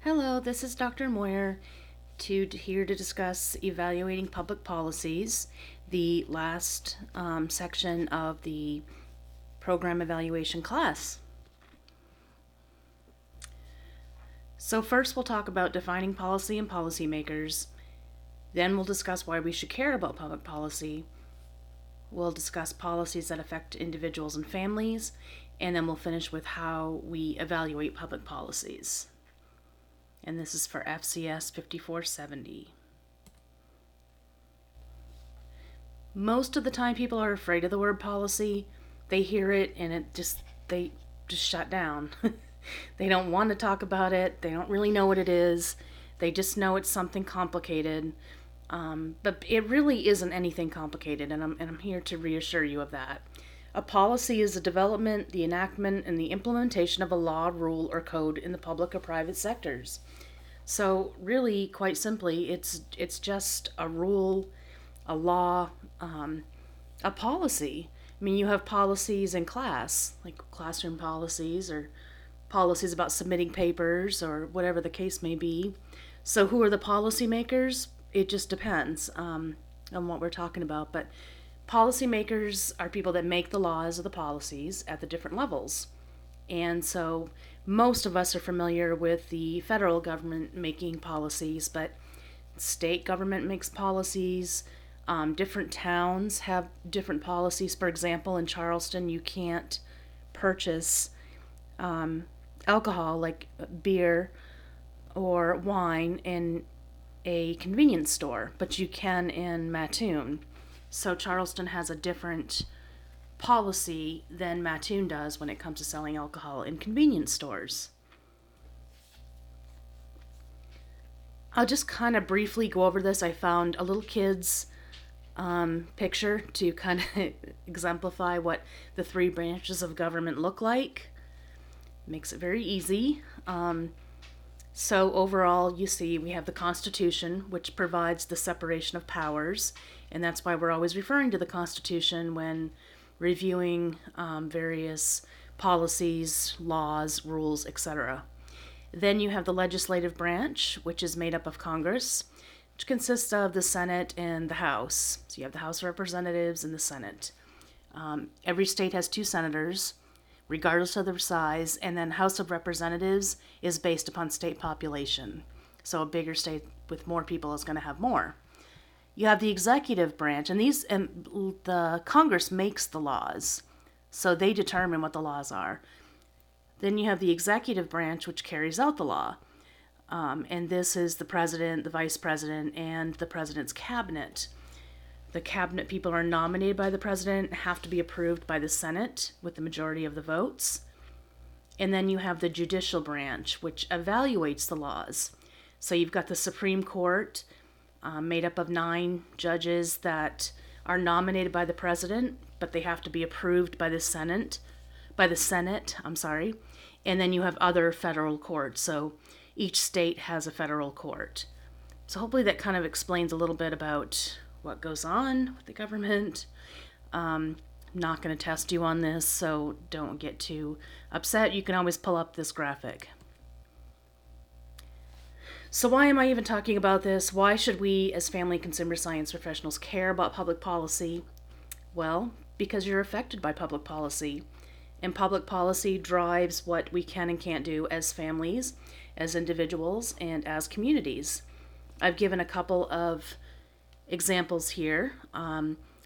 Hello, this is Dr. Moyer here to discuss evaluating public policies, the last section of the program evaluation class. So first we'll talk about defining policy and policymakers. Then we'll discuss why we should care about public policy. We'll discuss policies that affect individuals and families, and then we'll finish with how we evaluate public policies. And this is for FCS 5470. Most of the time people are afraid of the word policy. They hear it and they just shut down. They don't want to talk about it. They don't really know what it is. They just know it's something complicated. But it really isn't anything complicated, and I'm here to reassure you of that. A policy is the development, the enactment, and the implementation of a law, rule, or code in the public or private sectors. So really, quite simply, it's just a rule, a law, a policy. I mean, you have policies in class, like classroom policies or policies about submitting papers or whatever the case may be. So who are the policymakers? It just depends on what we're talking about. But policymakers are people that make the laws or the policies at the different levels. And so most of us are familiar with the federal government making policies, but state government makes policies. Different towns have different policies. For example, in Charleston, you can't purchase alcohol like beer or wine in a convenience store, but you can in Mattoon. So Charleston has a different policy than Mattoon does when it comes to selling alcohol in convenience stores. I'll just kind of briefly go over this. I found a little kid's picture to kind of exemplify what the three branches of government look like. Makes it very easy. So overall, you see we have the Constitution, which provides the separation of powers, and that's why we're always referring to the Constitution when reviewing various policies, laws, rules, etc. Then you have the legislative branch, which is made up of Congress, which consists of the Senate and the House. So you have the House of Representatives and the Senate. Every state has 2 senators, regardless of their size, and then House of Representatives is based upon state population. So a bigger state with more people is going to have more. You have the executive branch, and the Congress makes the laws, so they determine what the laws are. Then you have the executive branch, which carries out the law, and this is the president, the vice president, and the president's cabinet. The cabinet people are nominated by the president, have to be approved by the Senate with the majority of the votes. And then you have the judicial branch, which evaluates the laws. So you've got the Supreme Court, made up of 9 judges that are nominated by the president, but they have to be approved by the Senate. And then you have other federal courts. So each state has a federal court. So hopefully that kind of explains a little bit about what goes on with the government. Not going to test you on this, so don't get too upset. You can always pull up this graphic. So why am I even talking about this? Why should we as family consumer science professionals care about public policy? Well, because you're affected by public policy. And public policy drives what we can and can't do as families, as individuals, and as communities. I've given a couple of examples here.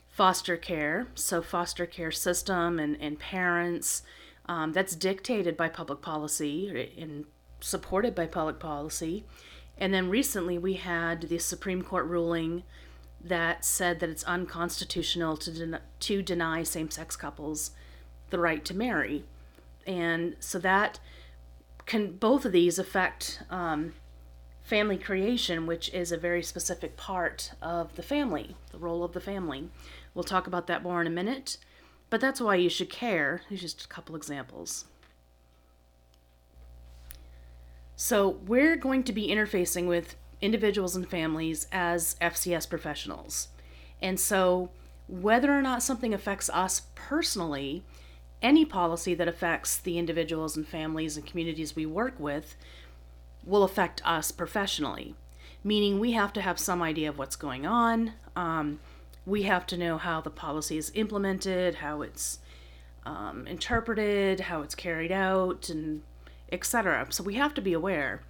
Foster care, so foster care system and parents, that's dictated by public policy and supported by public policy. And then recently we had the Supreme Court ruling that said that it's unconstitutional to deny same-sex couples the right to marry. And so that both of these affect family creation, which is a very specific part of the family, the role of the family. We'll talk about that more in a minute, but that's why you should care. Here's just a couple examples. So we're going to be interfacing with individuals and families as FCS professionals. And so whether or not something affects us personally, any policy that affects the individuals and families and communities we work with will affect us professionally, meaning we have to have some idea of what's going on. We have to know how the policy is implemented, how it's interpreted, how it's carried out, and etc. So we have to be aware.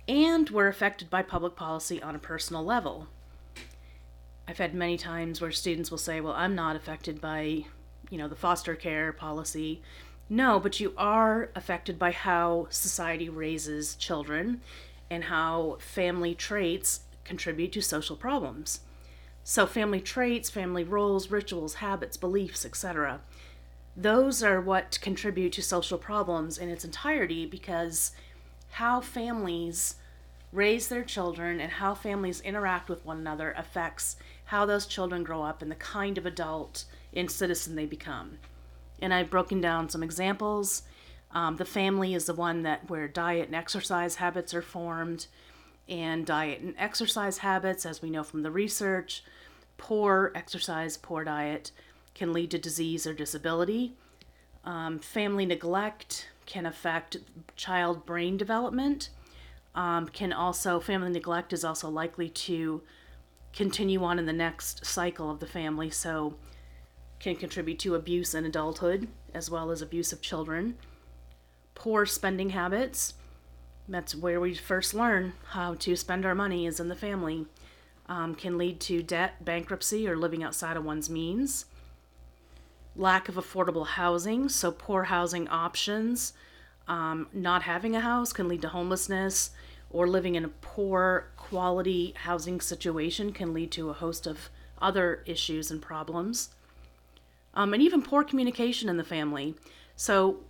And we're affected by public policy on a personal level. I've had many times where students will say, well, I'm not affected by, the foster care policy. No, but you are affected by how society raises children and how family traits contribute to social problems. So family traits, family roles, rituals, habits, beliefs, etc. Those are what contribute to social problems in its entirety, because how families raise their children and how families interact with one another affects how those children grow up and the kind of adult and citizen they become. And I've broken down some examples. The family is the one where diet and exercise habits are formed, and diet and exercise habits, as we know from the research, poor exercise, poor diet can lead to disease or disability. Family neglect can affect child brain development. Family neglect is also likely to continue on in the next cycle of the family, so can contribute to abuse in adulthood as well as abuse of children. Poor spending habits, that's where we first learn how to spend our money, is in the family, can lead to debt, bankruptcy, or living outside of one's means. Lack of affordable housing, so poor housing options. Not having a house can lead to homelessness, or living in a poor quality housing situation can lead to a host of other issues and problems. And even poor communication in the family. So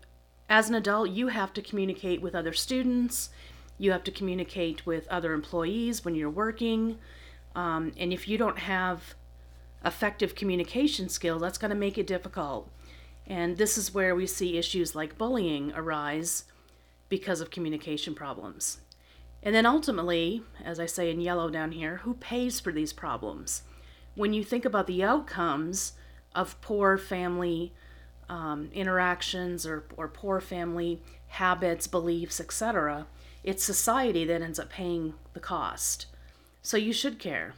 as an adult, you have to communicate with other students, you have to communicate with other employees when you're working, and if you don't have effective communication skills, that's going to make it difficult. And this is where we see issues like bullying arise because of communication problems. And then ultimately, as I say in yellow down here, who pays for these problems? When you think about the outcomes of poor family interactions or poor family habits, beliefs, etc., it's society that ends up paying the cost. So you should care.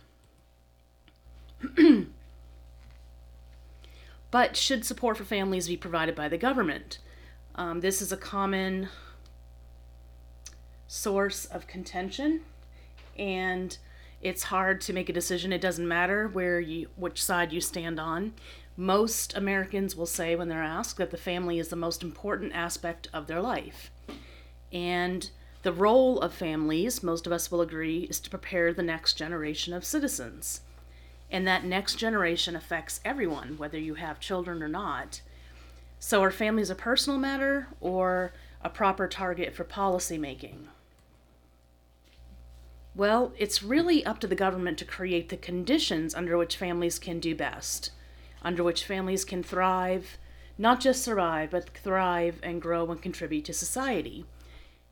But should support for families be provided by the government? This is a common source of contention, and it's hard to make a decision. It doesn't matter which side you stand on. Most Americans will say when they're asked that the family is the most important aspect of their life. And the role of families, most of us will agree, is to prepare the next generation of citizens. And that next generation affects everyone, whether you have children or not. So are families a personal matter or a proper target for policy making? Well, it's really up to the government to create the conditions under which families can do best, under which families can thrive, not just survive, but thrive and grow and contribute to society.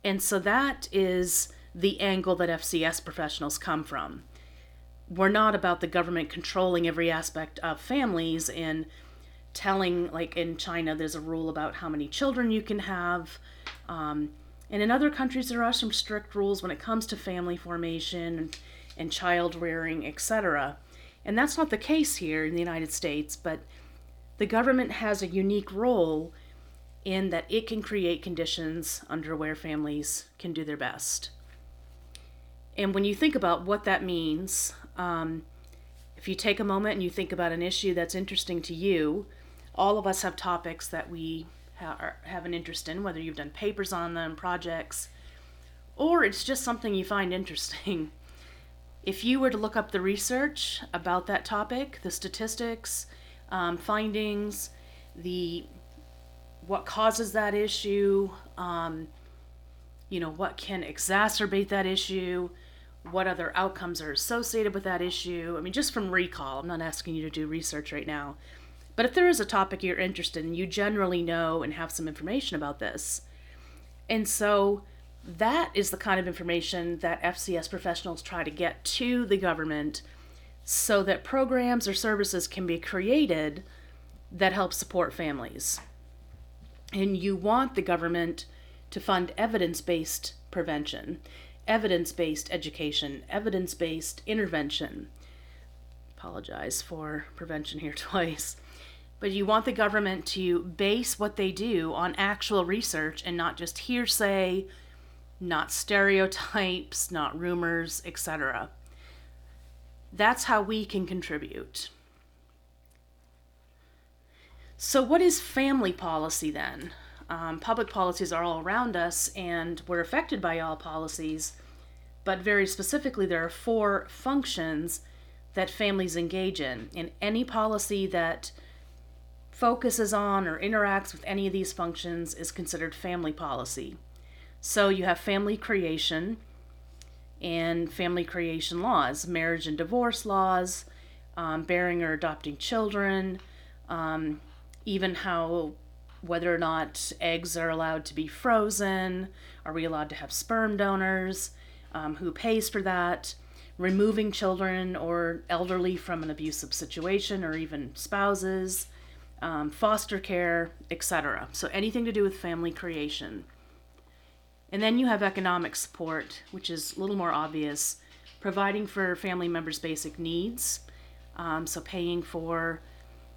And so that is the angle that FCS professionals come from. We're not about the government controlling every aspect of families and telling, like in China, there's a rule about how many children you can have. And in other countries, there are some strict rules when it comes to family formation and child rearing, etc. And that's not the case here in the United States, but the government has a unique role in that it can create conditions under where families can do their best. And when you think about what that means, if you take a moment and you think about an issue that's interesting to you, all of us have topics that we have an interest in, whether you've done papers on them, projects, or it's just something you find interesting. If you were to look up the research about that topic, the statistics, findings, what causes that issue, what can exacerbate that issue, what other outcomes are associated with that issue. I mean, just from recall, I'm not asking you to do research right now. But if there is a topic you're interested in, you generally know and have some information about this. And so that is the kind of information that FCS professionals try to get to the government so that programs or services can be created that help support families. And you want the government to fund evidence-based prevention, evidence-based education, evidence-based intervention. Apologize for prevention here twice. But you want the government to base what they do on actual research and not just hearsay, not stereotypes, not rumors, etc. That's how we can contribute. So what is family policy then? Public policies are all around us and we're affected by all policies, but very specifically there are 4 functions that families engage in. And any policy that focuses on or interacts with any of these functions is considered family policy. So you have family creation and family creation laws, marriage and divorce laws, bearing or adopting children, even whether or not eggs are allowed to be frozen, are we allowed to have sperm donors, who pays for that, removing children or elderly from an abusive situation or even spouses, foster care, etc. So anything to do with family creation. And then you have economic support, which is a little more obvious, providing for family members' basic needs, so paying for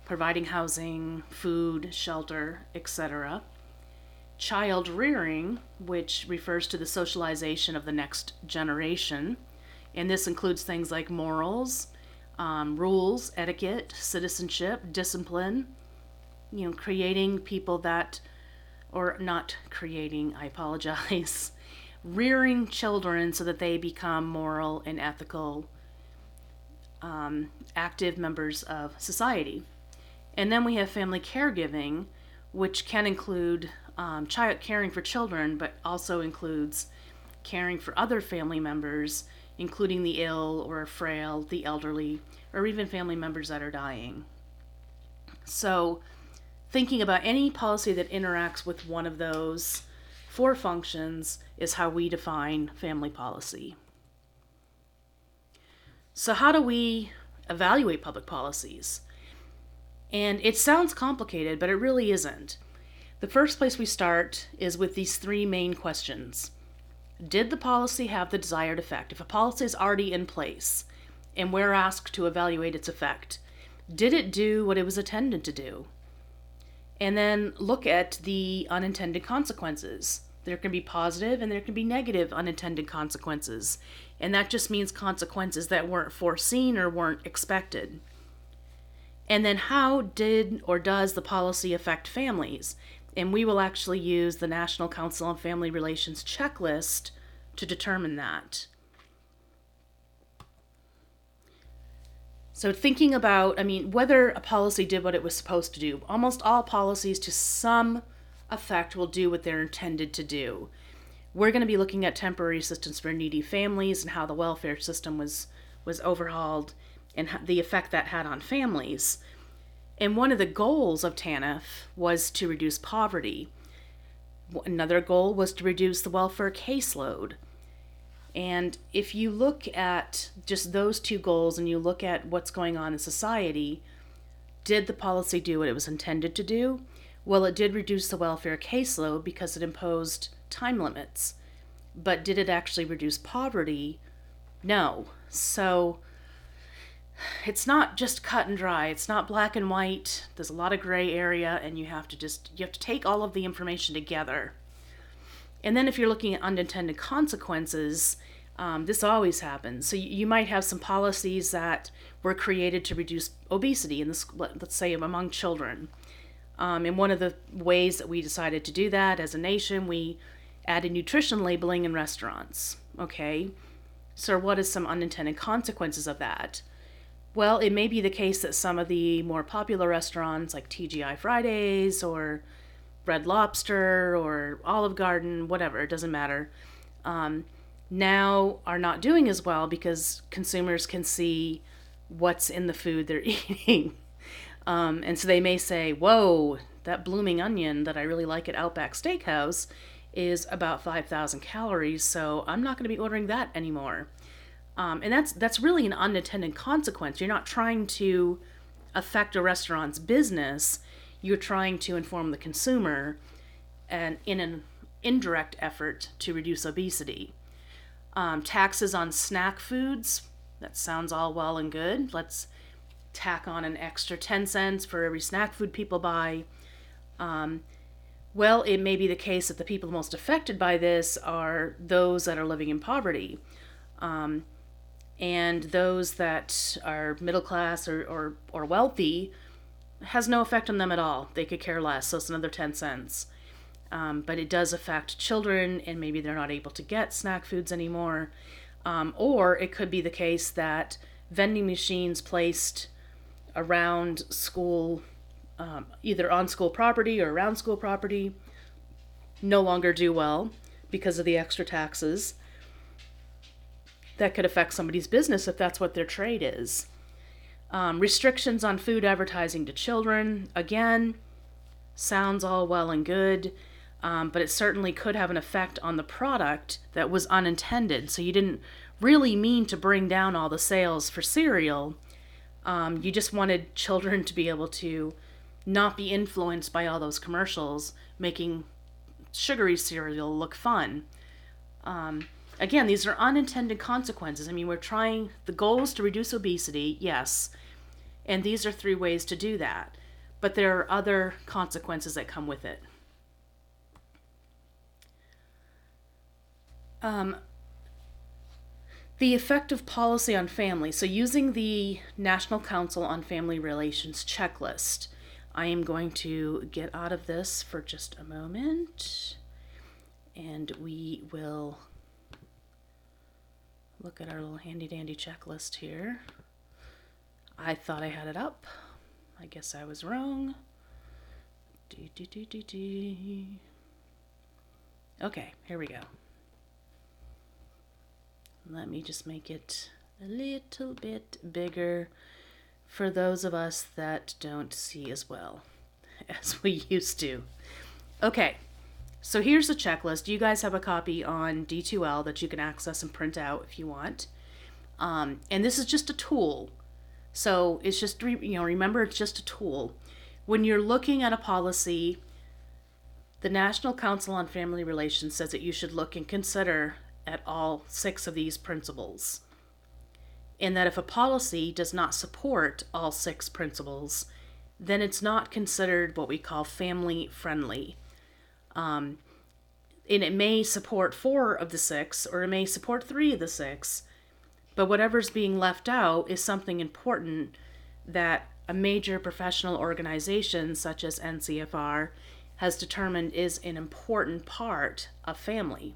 providing housing, food, shelter, etc. Child rearing, which refers to the socialization of the next generation, and this includes things like morals, rules, etiquette, citizenship, discipline, creating people that, or not creating, I apologize, rearing children so that they become moral and ethical, active members of society. And then we have family caregiving, which can include caring for children, but also includes caring for other family members, including the ill or frail, the elderly, or even family members that are dying. So thinking about any policy that interacts with one of those 4 functions is how we define family policy. So how do we evaluate public policies? And it sounds complicated, but it really isn't. The first place we start is with these 3 main questions. Did the policy have the desired effect? If a policy is already in place and we're asked to evaluate its effect, did it do what it was intended to do? And then look at the unintended consequences. There can be positive and there can be negative unintended consequences. And that just means consequences that weren't foreseen or weren't expected. And then how did or does the policy affect families? And we will actually use the National Council on Family Relations checklist to determine that. So thinking about, whether a policy did what it was supposed to do. Almost all policies to some effect will do what they're intended to do. We're going to be looking at temporary assistance for needy families and how the welfare system was overhauled and the effect that had on families. And one of the goals of TANF was to reduce poverty. Another goal was to reduce the welfare caseload. And if you look at just those 2 goals and you look at what's going on in society, did the policy do what it was intended to do? Well, it did reduce the welfare caseload because it imposed time limits. But did it actually reduce poverty? No. So it's not just cut and dry. It's not black and white. There's a lot of gray area, and you have to take all of the information together. And then if you're looking at unintended consequences, this always happens. So you might have some policies that were created to reduce obesity, let's say among children. And one of the ways that we decided to do that as a nation, we added nutrition labeling in restaurants. Okay, so what is some unintended consequences of that? Well, it may be the case that some of the more popular restaurants like TGI Fridays or Red Lobster or Olive Garden, whatever, it doesn't matter, now are not doing as well because consumers can see what's in the food they're eating. And so they may say, whoa, that blooming onion that I really like at Outback Steakhouse is about 5,000 calories, so I'm not going to be ordering that anymore. And that's really an unintended consequence. You're not trying to affect a restaurant's business. You're trying to inform the consumer and in indirect effort to reduce obesity. Taxes on snack foods, that sounds all well and good. Let's tack on an extra 10 cents for every snack food people buy. Well, it may be the case that the people most affected by this are those that are living in poverty. And those that are middle class or wealthy has no effect on them at all. They could care less, so it's another 10 cents. But it does affect children, and maybe they're not able to get snack foods anymore. Or it could be the case that vending machines placed around school, either on school property or around school property, no longer do well because of the extra taxes. That could affect somebody's business if that's what their trade is. Restrictions on food advertising to children, again, sounds all well and good, but it certainly could have an effect on the product that was unintended. So you didn't really mean to bring down all the sales for cereal. You just wanted children to be able to not be influenced by all those commercials, making sugary cereal look fun. Again, these are unintended consequences. I mean, the goal is to reduce obesity, yes, and these are 3 ways to do that. But there are other consequences that come with it. The effect of policy on family. So using the National Council on Family Relations checklist, I am going to get out of this for just a moment, and we will look at our little handy-dandy checklist here. I thought I had it up. I guess I was wrong. Okay, here we go. Let me just make it a little bit bigger for those of us that don't see as well as we used to. Okay, so here's the checklist. You guys have a copy on D2L that you can access and print out if you want. And this is just a tool. So it's just, remember, it's just a tool. When you're looking at a policy, the National Council on Family Relations says that you should look and consider at all 6 of these principles. And that if a policy does not support all 6 principles, then it's not considered what we call family friendly. And it may support 4 of the 6, or it may support 3 of the 6, but whatever's being left out is something important that a major professional organization such as NCFR has determined is an important part of family.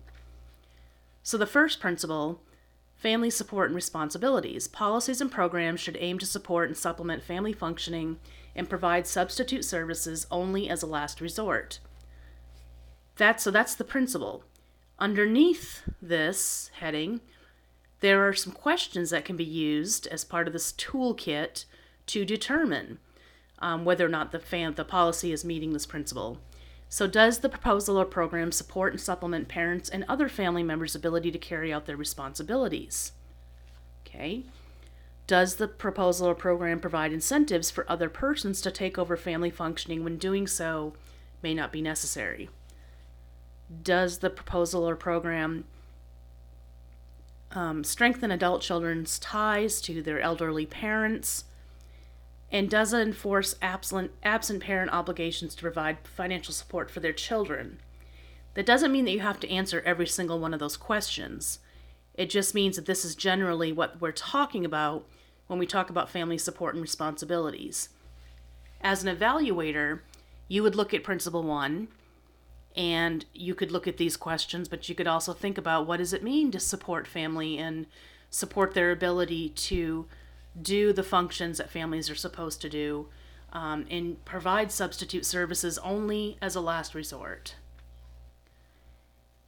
So the first principle, family support and responsibilities. Policies and programs should aim to support and supplement family functioning and provide substitute services only as a last resort. That's the principle. Underneath this heading, there are some questions that can be used as part of this toolkit to determine whether or not the policy is meeting this principle. So does the proposal or program support and supplement parents and other family members' ability to carry out their responsibilities? Okay. Does the proposal or program provide incentives for other persons to take over family functioning when doing so may not be necessary? Does the proposal or program strengthen adult children's ties to their elderly parents? And does it enforce absent parent obligations to provide financial support for their children? That doesn't mean that you have to answer every single one of those questions. It just means that this is generally what we're talking about when we talk about family support and responsibilities. As an evaluator, you would look at Principle 1, and you could look at these questions, but you could also think about what does it mean to support family and support their ability to do the functions that families are supposed to do, and provide substitute services only as a last resort.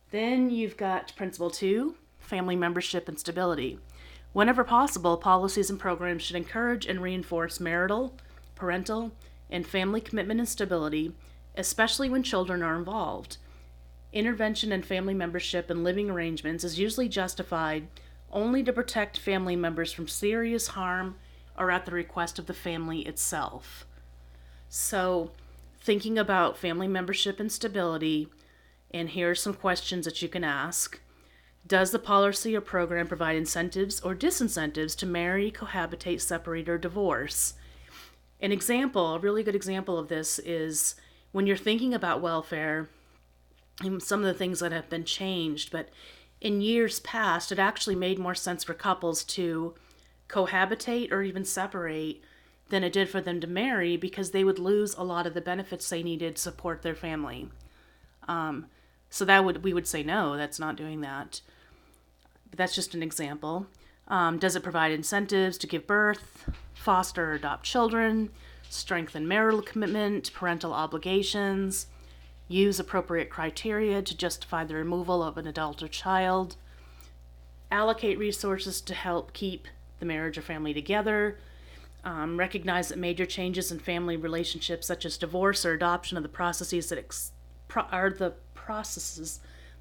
Then you've got Principle 2, family membership and stability. Whenever possible, policies and programs should encourage and reinforce marital, parental, and family commitment and stability, especially when children are involved. Intervention in family membership and living arrangements is usually justified only to protect family members from serious harm or at the request of the family itself. So, thinking about family membership and stability And here are some questions that you can ask. Does the policy or program provide incentives or disincentives to marry, cohabitate, separate, or divorce? An example, a really good example of this is when you're thinking about welfare, and some of the things that have been changed, but in years past, it actually made more sense for couples to cohabitate or even separate than it did for them to marry, because they would lose a lot of the benefits they needed to support their family. So we would say no, that's not doing that. But that's just an example. Does it provide incentives to give birth, foster or adopt children, strengthen marital commitment, parental obligations, use appropriate criteria to justify the removal of an adult or child, allocate resources to help keep the marriage or family together, recognize that major changes in family relationships such as divorce or adoption are the processes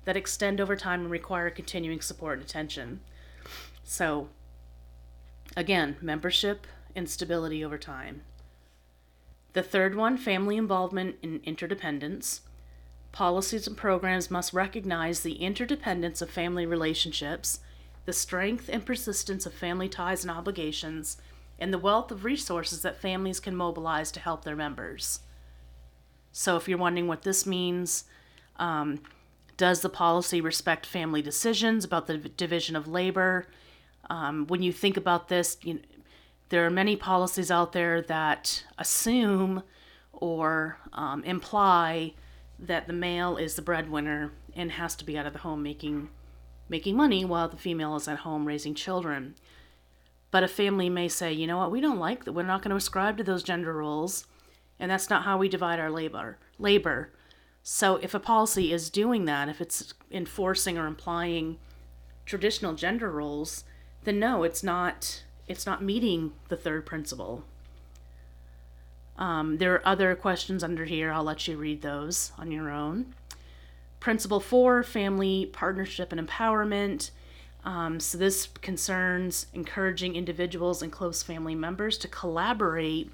that extend over time and require continuing support and attention. So, again, membership and stability over time. The third one, family involvement in interdependence. Policies and programs must recognize the interdependence of family relationships, the strength and persistence of family ties and obligations, and the wealth of resources that families can mobilize to help their members. So if you're wondering what this means, does the policy respect family decisions about the division of labor? When you think about this, there are many policies out there that assume or imply that the male is the breadwinner and has to be out of the home making money while the female is at home raising children. But a family may say, you know what, we don't like that. We're not going to ascribe to those gender roles, and that's not how we divide our labor. So if a policy is doing that, if it's enforcing or implying traditional gender roles, then no, it's not meeting the third principle. There are other questions under here. I'll let you read those on your own. Principle 4, family partnership and empowerment. So this concerns encouraging individuals and close family members to collaborate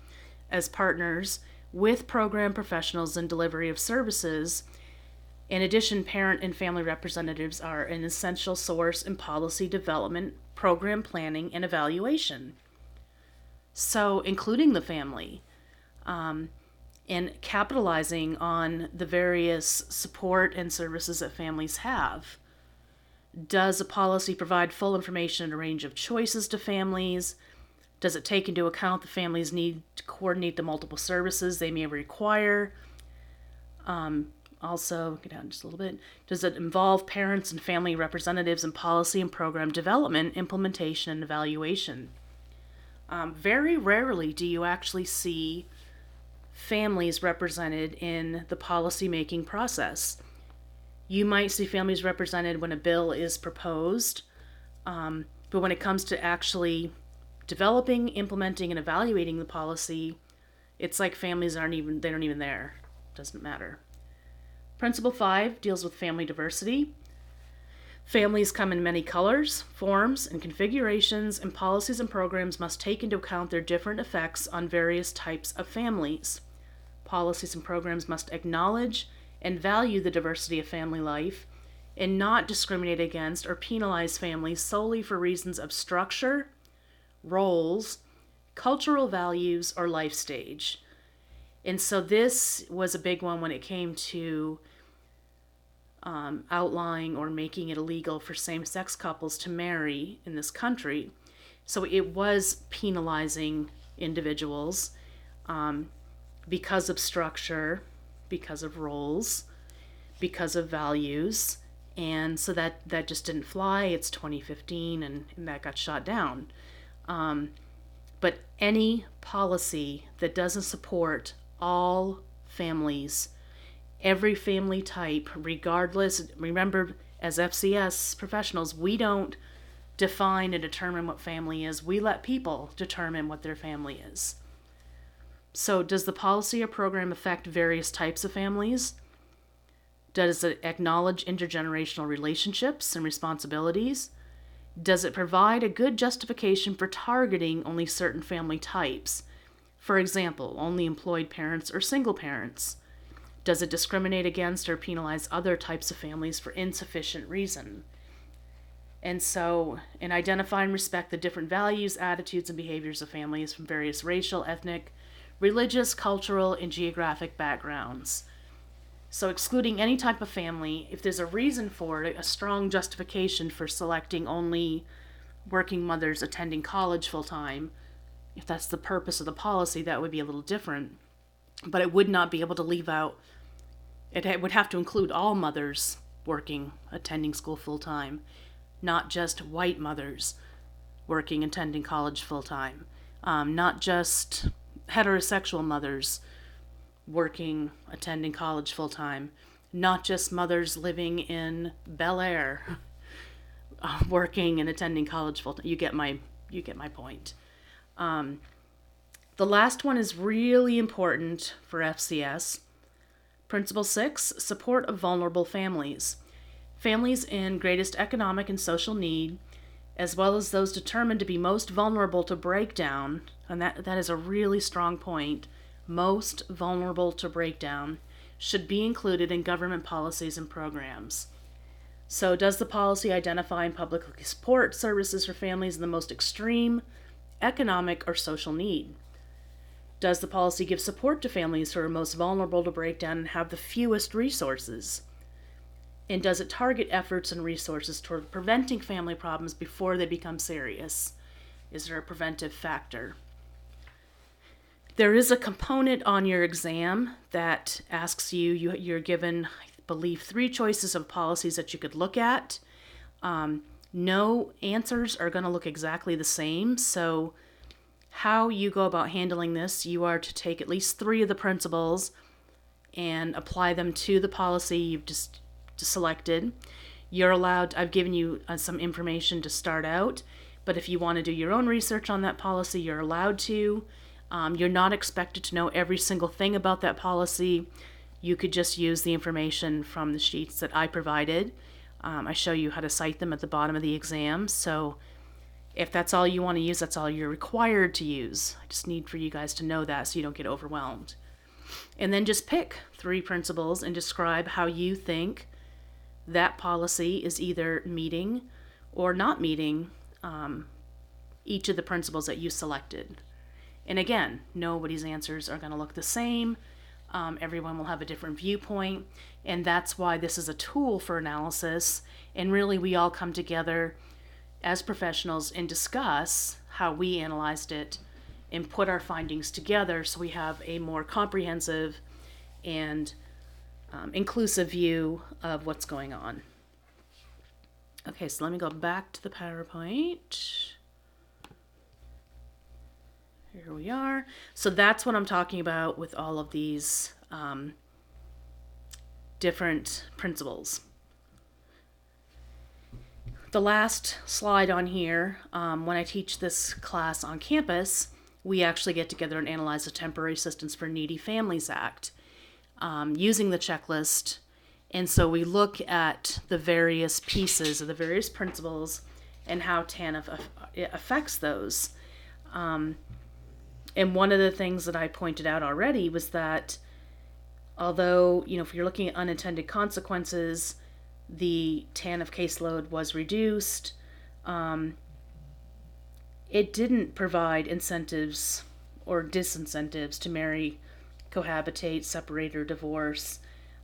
as partners with program professionals in delivery of services. In addition, parent and family representatives are an essential source in policy development, program planning, and evaluation. So including the family, and capitalizing on the various support and services that families have. Does a policy provide full information and a range of choices to families? Does it take into account the family's need to coordinate the multiple services they may require? Also, get down just a little bit. Does it involve parents and family representatives in policy and program development, implementation, and evaluation? Very rarely do you actually see families represented in the policy-making process. You might see families represented when a bill is proposed, but when it comes to actually developing, implementing, and evaluating the policy, it's like families aren't even there. Doesn't matter. Principle 5 deals with family diversity. Families come in many colors, forms, and configurations, and policies and programs must take into account their different effects on various types of families. Policies and programs must acknowledge and value the diversity of family life and not discriminate against or penalize families solely for reasons of structure, roles, cultural values, or life stage. And so this was a big one when it came to outlawing or making it illegal for same-sex couples to marry in this country. So it was penalizing individuals because of structure, because of roles, because of values, and so that just didn't fly. It's 2015, and that got shot down. But any policy that doesn't support all families, every family type, regardless, remember, as FCS professionals, we don't define and determine what family is. We let people determine what their family is. So does the policy or program affect various types of families? Does it acknowledge intergenerational relationships and responsibilities? Does it provide a good justification for targeting only certain family types? For example, only employed parents or single parents? Does it discriminate against or penalize other types of families for insufficient reason? And so, and identify and respect the different values, attitudes, and behaviors of families from various racial, ethnic, religious, cultural, and geographic backgrounds. So excluding any type of family, if there's a reason for it, a strong justification for selecting only working mothers attending college full-time, if that's the purpose of the policy, that would be a little different. But it would not be able to leave out, it would have to include all mothers working, attending school full-time, not just white mothers working, attending college full-time, not just heterosexual mothers working, attending college full-time, not just mothers living in Bel Air working and attending college full-time. You get my point. The last one is really important for FCS. Principle 6, support of vulnerable families. Families in greatest economic and social need, as well as those determined to be most vulnerable to breakdown, and that is a really strong point, most vulnerable to breakdown, should be included in government policies and programs. So does the policy identify and publicly support services for families in the most extreme economic or social need? Does the policy give support to families who are most vulnerable to breakdown and have the fewest resources? And does it target efforts and resources toward preventing family problems before they become serious? Is there a preventive factor? There is a component on your exam that asks you're given, I believe, 3 choices of policies that you could look at. No answers are going to look exactly the same, so how you go about handling this, you are to take at least 3 of the principles and apply them to the policy you've just selected. You're allowed, I've given you some information to start out, but if you want to do your own research on that policy, you're allowed to. You're not expected to know every single thing about that policy. You could just use the information from the sheets that I provided. I show you how to cite them at the bottom of the exam, so if that's all you want to use, that's all you're required to use. I just need for you guys to know that so you don't get overwhelmed. And then just pick 3 principles and describe how you think that policy is either meeting or not meeting each of the principles that you selected. And again, nobody's answers are going to look the same. Everyone will have a different viewpoint, and that's why this is a tool for analysis, and really we all come together as professionals and discuss how we analyzed it and put our findings together so we have a more comprehensive and inclusive view of what's going on. Okay, so let me go back to the PowerPoint. Here we are. So that's what I'm talking about with all of these different principles. The last slide on here, when I teach this class on campus, we actually get together and analyze the Temporary Assistance for Needy Families Act using the checklist. And so we look at the various pieces of the various principles and how TANF affects those. And one of the things that I pointed out already was that although, if you're looking at unintended consequences, the TANF caseload was reduced, it didn't provide incentives or disincentives to marry, cohabitate, separate, or divorce.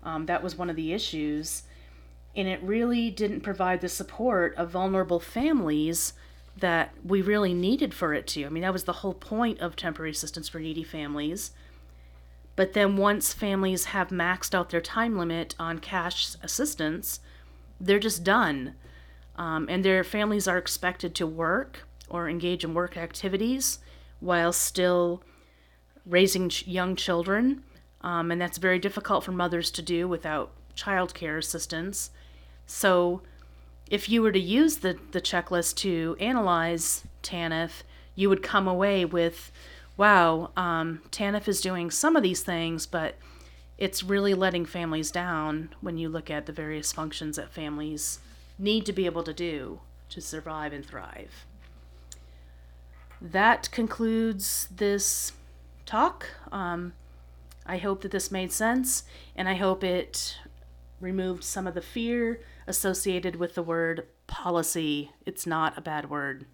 That was one of the issues. And it really didn't provide the support of vulnerable families that we really needed for it to. I mean, that was the whole point of temporary assistance for needy families. But then once families have maxed out their time limit on cash assistance, they're just done. And their families are expected to work or engage in work activities while still raising young children. And that's very difficult for mothers to do without childcare assistance. So if you were to use the checklist to analyze TANF, you would come away with, wow, TANF is doing some of these things, but it's really letting families down when you look at the various functions that families need to be able to do to survive and thrive. That concludes this talk. I hope that this made sense, and I hope it removed some of the fear associated with the word policy. It's not a bad word.